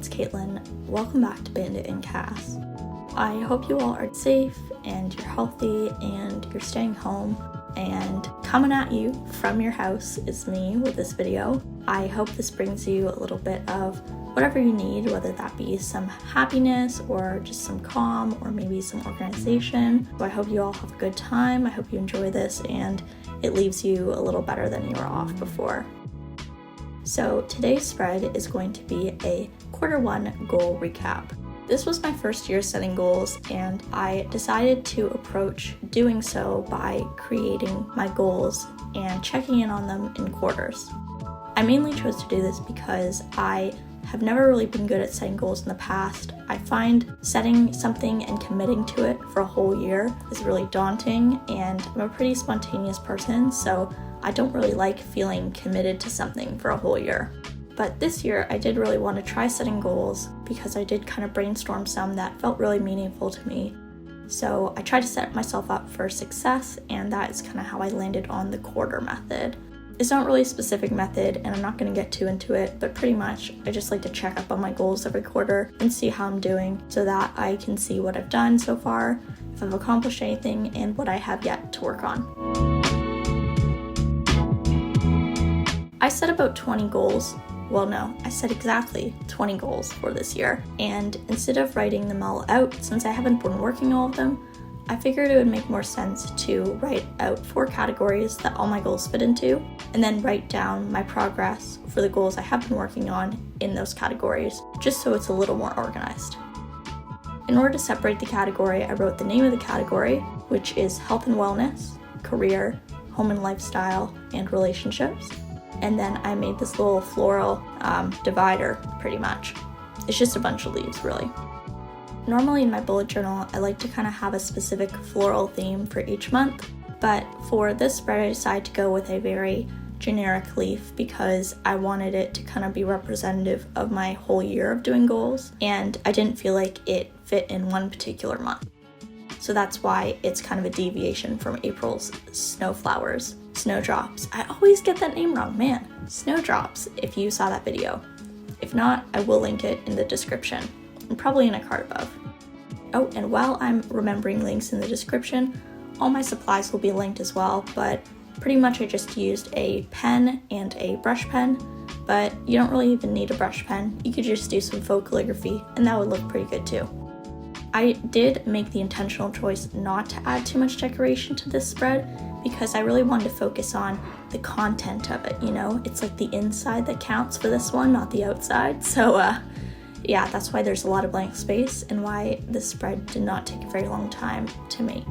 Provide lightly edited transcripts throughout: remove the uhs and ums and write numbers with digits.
it's Kaitlin. Welcome back to Bandit and Cass. I hope you all are safe and you're healthy and you're staying home, and coming at you from your house is me with this video. I hope this brings you a little bit of whatever you need, whether that be some happiness or just some calm or maybe some organization. So I hope you all have a good time. I hope you enjoy this and it leaves you a little better than you were off before. So today's spread is going to be a Q1 goal recap. This was my first year setting goals, and I decided to approach doing so by creating my goals and checking in on them in quarters. I mainly chose to do this because I have never really been good at setting goals in the past. I find setting something and committing to it for a whole year is really daunting, and I'm a pretty spontaneous person, so I don't really like feeling committed to something for a whole year. But this year I did really want to try setting goals because I did kind of brainstorm some that felt really meaningful to me. So I tried to set myself up for success, and that is kind of how I landed on the quarter method. It's not really a specific method and I'm not going to get too into it, but pretty much I just like to check up on my goals every quarter and see how I'm doing so that I can see what I've done so far, if I've accomplished anything, and what I have yet to work on. I set about 20 goals. Well, no, I set exactly 20 goals for this year, and instead of writing them all out, since I haven't been working all of them, I figured it would make more sense to write out 4 categories that all my goals fit into, and then write down my progress for the goals I have been working on in those categories, just so it's a little more organized. In order to separate the category, I wrote the name of the category, which is health and wellness, career, home and lifestyle, and relationships. And then I made this little floral divider, pretty much. It's just a bunch of leaves, really. Normally in my bullet journal, I like to kind of have a specific floral theme for each month, but for this spread I decided to go with a very generic leaf because I wanted it to kind of be representative of my whole year of doing goals, and I didn't feel like it fit in one particular month. So that's why it's kind of a deviation from April's snowflowers. Snowdrops. I always get that name wrong, man. Snowdrops, if you saw that video. If not, I will link it in the description, and probably in a card above. Oh, and while I'm remembering links in the description, all my supplies will be linked as well, but pretty much I just used a pen and a brush pen, but you don't really even need a brush pen. You could just do some faux calligraphy, and that would look pretty good too. I did make the intentional choice not to add too much decoration to this spread because I really wanted to focus on the content of it, you know? It's like the inside that counts for this one, not the outside. So yeah, that's why there's a lot of blank space and why this spread did not take a very long time to make.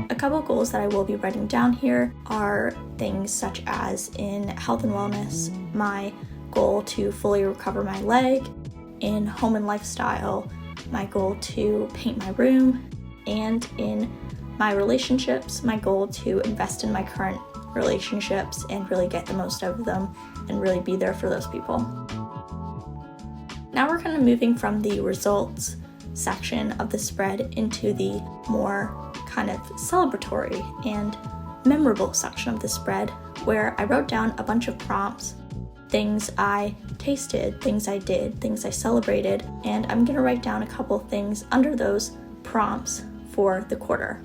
A couple goals that I will be writing down here are things such as in health and wellness, my goal to fully recover my leg, in home and lifestyle, my goal to paint my room, and in my relationships, my goal to invest in my current relationships and really get the most out of them and really be there for those people. Now we're kind of moving from the results section of the spread into the more kind of celebratory and memorable section of the spread, where I wrote down a bunch of prompts, things I tasted, things I did, things I celebrated, and I'm gonna write down a couple things under those prompts for the quarter.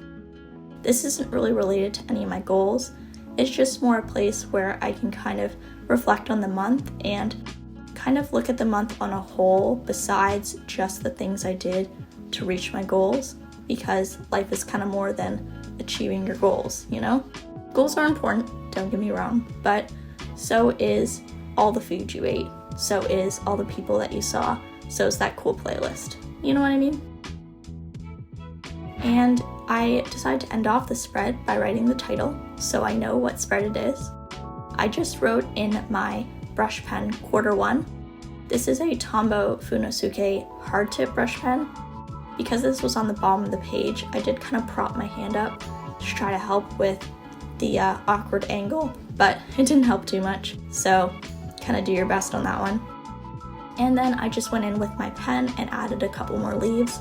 This isn't really related to any of my goals. It's just more a place where I can kind of reflect on the month and kind of look at the month on a whole besides just the things I did to reach my goals, because life is kind of more than achieving your goals, you know? Goals are important, don't get me wrong, but so is all the food you ate, so is all the people that you saw, so is that cool playlist. You know what I mean? And I decided to end off the spread by writing the title, so I know what spread it is. I just wrote in my brush pen Q1. This is a Tombow Funosuke hard tip brush pen. Because this was on the bottom of the page, I did kind of prop my hand up to try to help with the awkward angle, but it didn't help too much, so kind of do your best on that one. And then I just went in with my pen and added a couple more leaves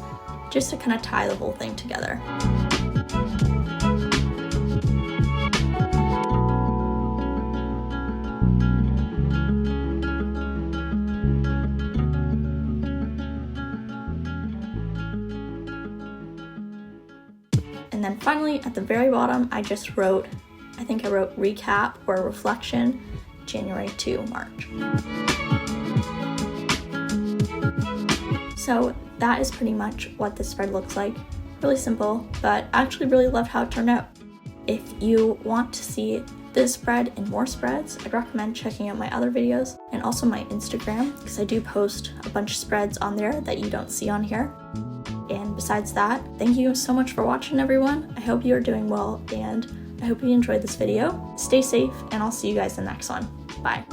just to kind of tie the whole thing together. And then finally at the very bottom, I wrote recap or reflection, January to March. So that is pretty much what this spread looks like. Really simple, but I actually really loved how it turned out. If you want to see this spread and more spreads, I'd recommend checking out my other videos and also my Instagram, because I do post a bunch of spreads on there that you don't see on here. And besides that, thank you so much for watching, everyone. I hope you are doing well, and I hope you enjoyed this video. Stay safe, and I'll see you guys in the next one. Bye.